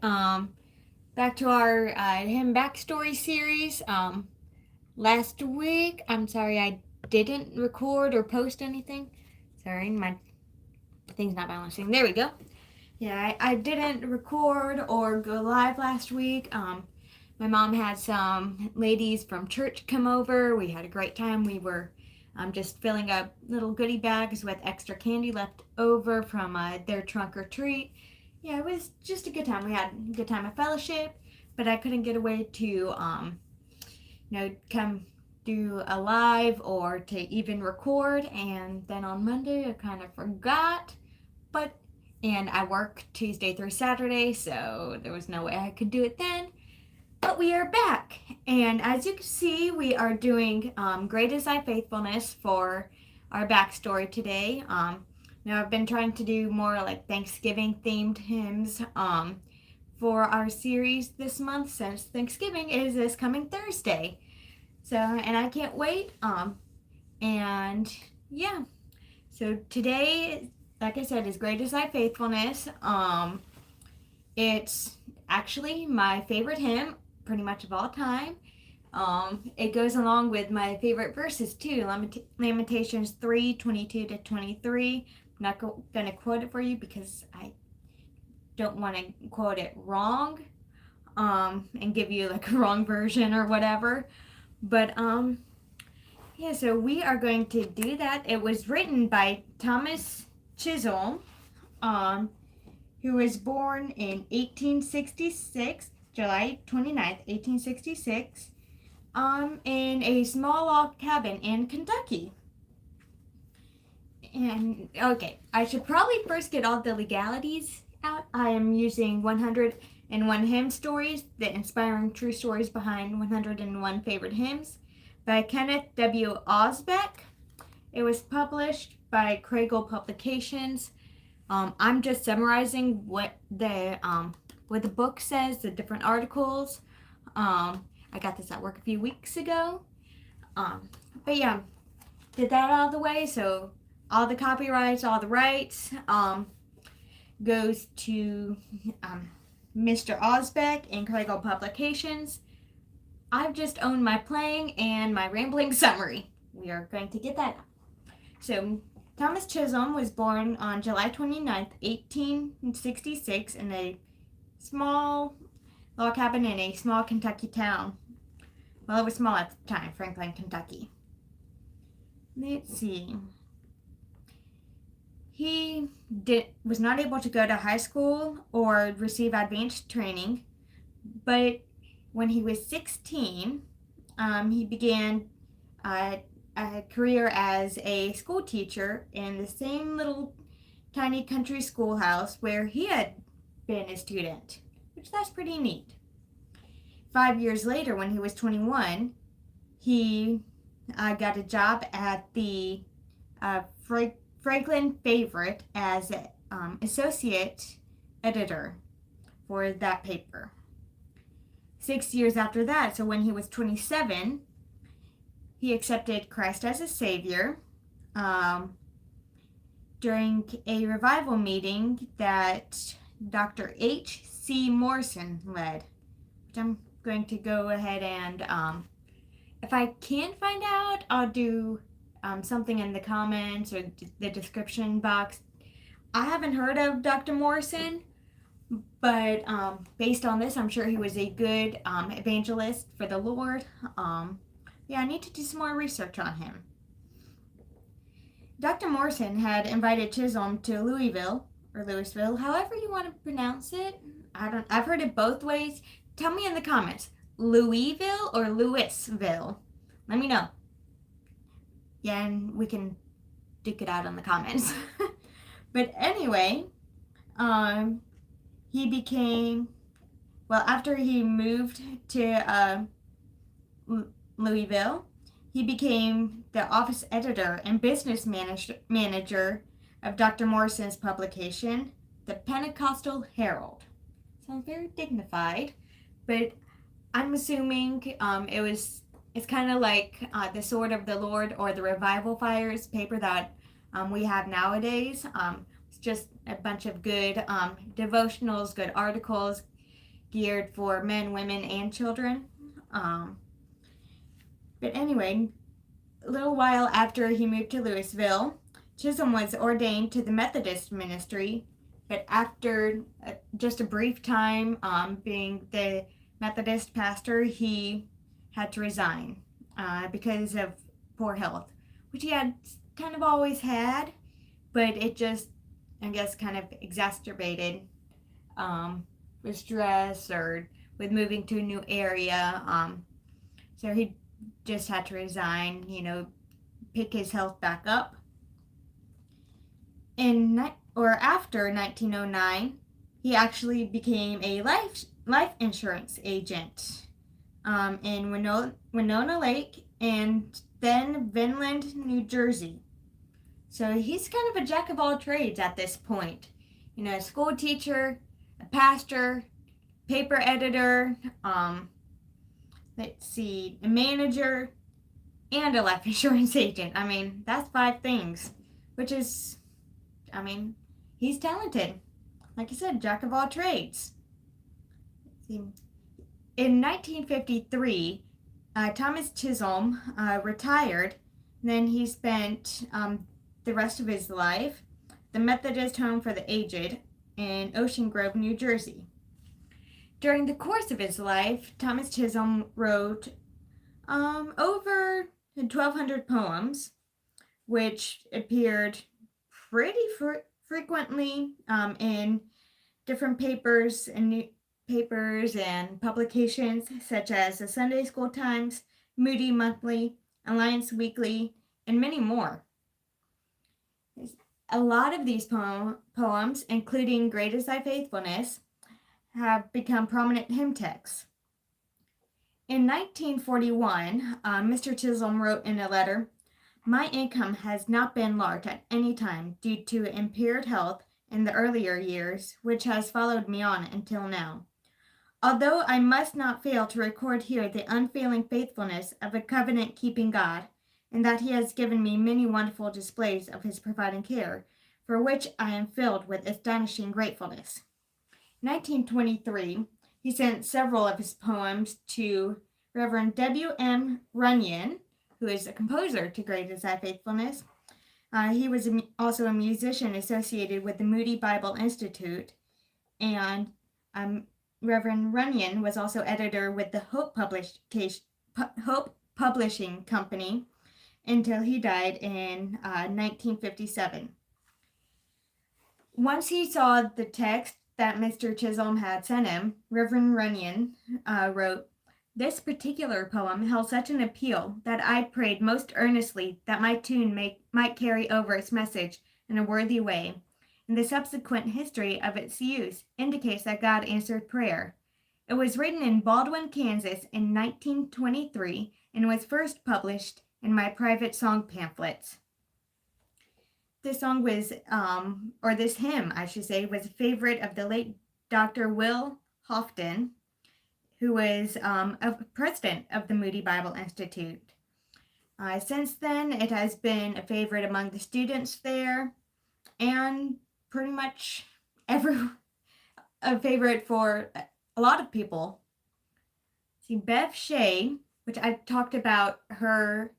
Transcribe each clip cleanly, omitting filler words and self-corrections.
Back to our him backstory series. Last week, I'm sorry I didn't record or post anything. Sorry, my thing's not balancing. There we go. Yeah, I didn't record or go live last week. My mom had some ladies from church come over. We had a great time. We were just filling up little goodie bags with extra candy left over from their trunk or treat. Yeah, it was just a good time. We had a good time of fellowship, but I couldn't get away to, come do a live or to even record. And then on Monday, I kind of forgot. But and I work Tuesday through Saturday, so there was no way I could do it then. But we are back, and as you can see, we are doing Great is Thy Faithfulness for our backstory today. Now, I've been trying to do more like Thanksgiving themed hymns for our series this month since Thanksgiving is this coming Thursday. So, and I can't wait. And yeah, so today, like I said, is Great is Thy Faithfulness. It's actually my favorite hymn pretty much of all time. It goes along with my favorite verses too. Lamentations 3:22 to 23. I'm not going to quote it for you because I don't want to quote it wrong and give you like a wrong version or whatever. But yeah, so we are going to do that. It was written by Thomas Chisholm, who was born in 1866, July 29th, 1866, in a small log cabin in Kentucky. And okay, I should probably first get all the legalities out. I am using 101 Hymn Stories, the inspiring true stories behind 101 favorite hymns by Kenneth W. Osbeck. It was published by Craigle Publications. I'm just summarizing what the book says, the different articles. I got this at work a few weeks ago. But yeah, did that all the way. So all the copyrights, all the rights goes to Mr. Osbeck and Craigle Publications. I've just owned my playing and my rambling summary. We are going to get that. So Thomas Chisholm was born on July 29th, 1866 in a small log cabin in a small Kentucky town. Well, it was small at the time, Franklin, Kentucky. Let's see. He was not able to go to high school or receive advanced training, but when he was 16, he began a career as a school teacher in the same little tiny country schoolhouse where he had been a student, which that's pretty neat. 5 years later, when he was 21, he got a job at the Franklin Favorite as associate editor for that paper. 6 years after that, so when he was 27, he accepted Christ as a Savior during a revival meeting that Dr. H.C. Morrison led, which I'm going to go ahead and, if I can find out, I'll do something in the comments or the description box. I haven't heard of Dr. Morrison, but based on this, I'm sure he was a good evangelist for the Lord. Yeah, I need to do some more research on him. Dr. Morrison had invited Chisholm to Louisville, or Louisville, however you want to pronounce it. I've heard it both ways. Tell me in the comments, Louisville or Louisville? Let me know. Yeah, and we can duke it out in the comments. But anyway, he became, well, after he moved to Louisville, he became the office editor and business manager of Dr. Morrison's publication, the Pentecostal Herald. Sounds very dignified, but I'm assuming it's kind of like the Sword of the Lord or the Revival Fires paper that we have nowadays. It's just a bunch of good devotionals, good articles, geared for men, women, and children. But anyway, a little while after he moved to Louisville, Chisholm was ordained to the Methodist ministry, but after just a brief time being the Methodist pastor, he had to resign because of poor health, which he had kind of always had, but it just, I guess, kind of exacerbated with stress or with moving to a new area. So he just had to resign, pick his health back up. After 1909, he actually became a life insurance agent in Winona Lake and then Vinland, New Jersey. So he's kind of a jack of all trades at this point. A school teacher, a pastor, paper editor, a manager, and a life insurance agent. I mean, that's 5 things, which is, he's talented. Like I said, jack of all trades. In 1953, Thomas Chisholm retired. Then he spent the rest of his life at the Methodist Home for the Aged in Ocean Grove, New Jersey. During the course of his life, Thomas Chisholm wrote over 1,200 poems, which appeared pretty frequently in different papers and publications such as the Sunday School Times, Moody Monthly, Alliance Weekly, and many more. A lot of these poems, including Great Is Thy Faithfulness, have become prominent hymn texts. In 1941, Mr. Chisholm wrote in a letter, "My income has not been large at any time due to impaired health in the earlier years, which has followed me on until now. Although I must not fail to record here the unfailing faithfulness of a covenant-keeping God, and that he has given me many wonderful displays of his providing care, for which I am filled with astonishing gratefulness." In 1923, he sent several of his poems to Reverend W.M. Runyon, who is a composer to Great Is Thy Faithfulness. He was also a musician associated with the Moody Bible Institute, and Reverend Runyon was also editor with the Hope Publishing Company until he died in 1957. Once he saw the text that Mr. Chisholm had sent him, Reverend Runyon wrote, "This particular poem held such an appeal that I prayed most earnestly that my tune might carry over its message in a worthy way, and the subsequent history of its use indicates that God answered prayer. It was written in Baldwin, Kansas in 1923 and was first published in my private song pamphlets." This song was, or this hymn, I should say, was a favorite of the late Dr. Will Houghton, who was a president of the Moody Bible Institute. Since then, it has been a favorite among the students there, and pretty much a favorite for a lot of people. See, Bev Shea, which I've talked about her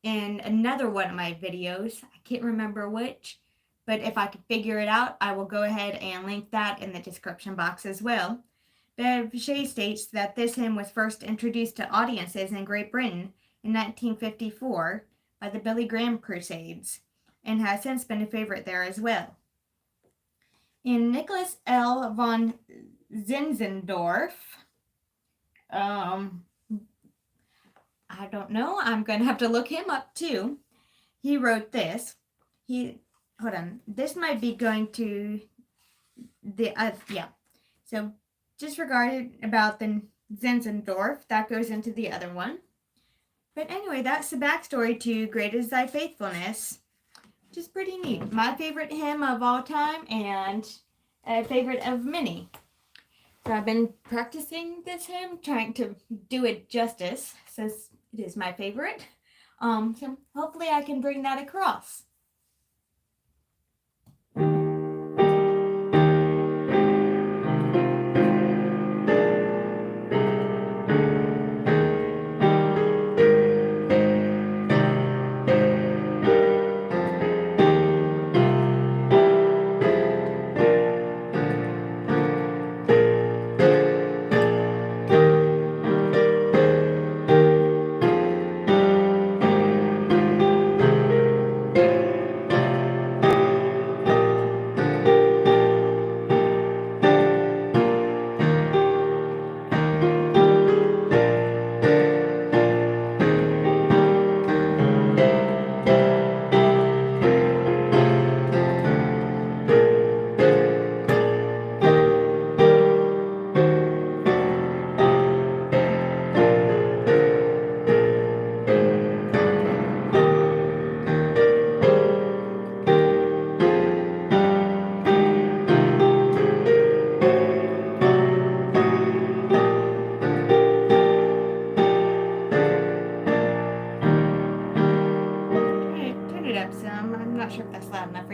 in another one of my videos. I can't remember which, but if I could figure it out, I will go ahead and link that in the description box as well. Bev Shea states that this hymn was first introduced to audiences in Great Britain in 1954 by the Billy Graham Crusades, and has since been a favorite there as well. In Nicholas L. von Zinzendorf, I don't know. I'm going to have to look him up too. He wrote this. Hold on. This might be going to the, So disregarded about the Zinzendorf. That goes into the other one. But anyway, that's the backstory to Great Is Thy Faithfulness. Which is pretty neat. My favorite hymn of all time and a favorite of many. So I've been practicing this hymn, trying to do it justice, since it is my favorite. So hopefully I can bring that across.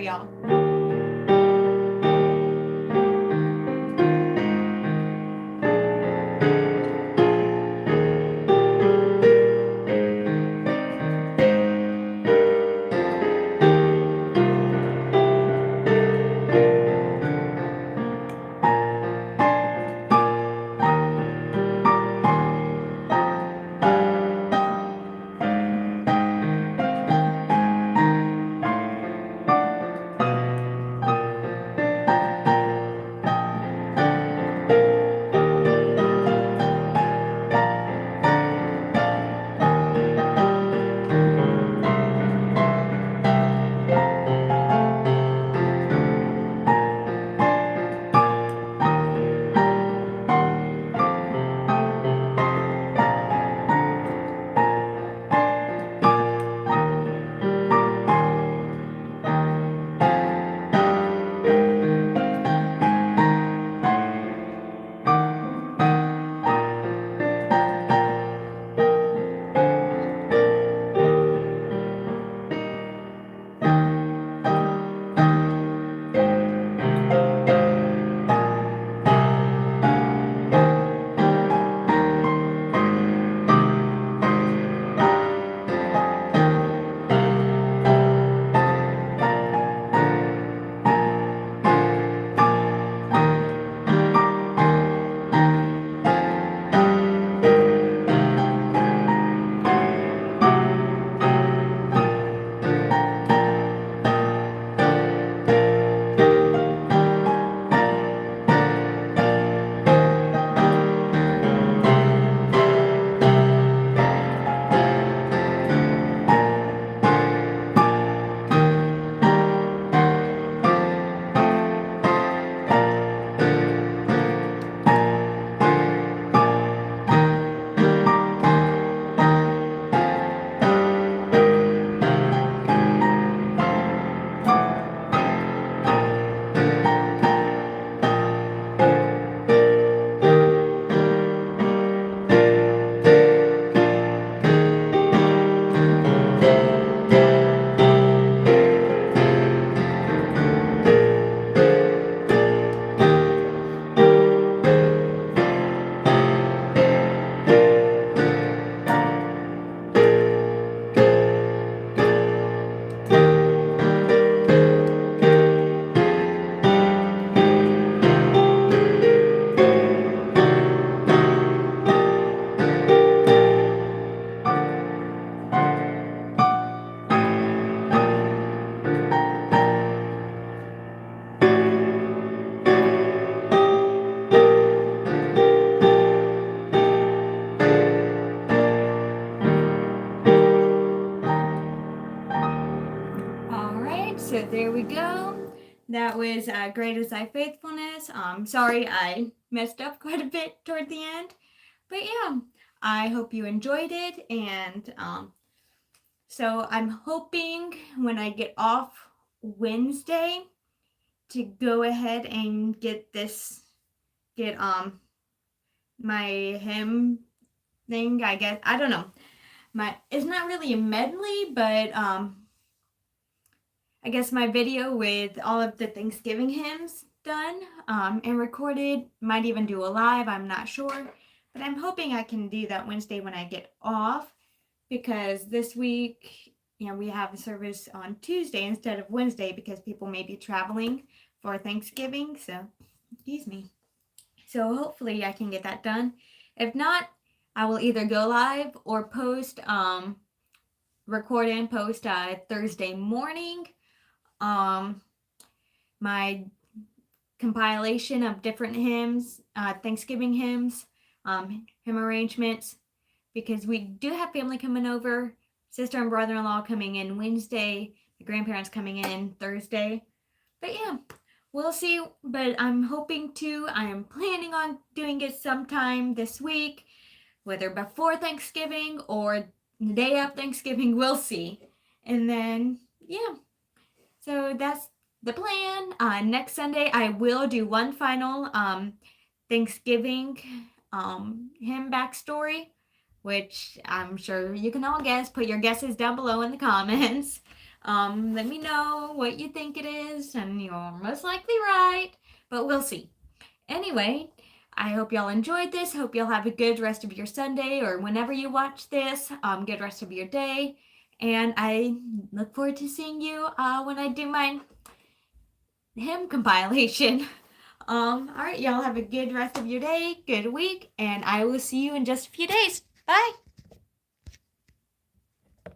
y'all. So there we go. That was Great Is Thy Faithfulness. Sorry I messed up quite a bit toward the end. But yeah, I hope you enjoyed it. And so I'm hoping when I get off Wednesday to go ahead and get my hymn thing, I guess. I don't know. It's not really a medley, but I guess my video with all of the Thanksgiving hymns done and recorded. Might even do a live, I'm not sure. But I'm hoping I can do that Wednesday when I get off, because this week, we have a service on Tuesday instead of Wednesday because people may be traveling for Thanksgiving. So, excuse me. So hopefully I can get that done. If not, I will either go live or record and post Thursday morning. My compilation of different hymns, Thanksgiving hymns, hymn arrangements, because we do have family coming over, sister and brother-in-law coming in Wednesday, the grandparents coming in Thursday. But yeah, we'll see. But I am planning on doing it sometime this week, whether before Thanksgiving or the day of Thanksgiving, we'll see. And then, yeah. So that's the plan. Next Sunday, I will do one final Thanksgiving hymn backstory, which I'm sure you can all guess. Put your guesses down below in the comments. Let me know what you think it is, and you're most likely right, but we'll see. Anyway, I hope y'all enjoyed this. Hope y'all have a good rest of your Sunday or whenever you watch this. Good rest of your day. And I look forward to seeing you when I do my hymn compilation. All right, y'all have a good rest of your day, good week, and I will see you in just a few days. Bye.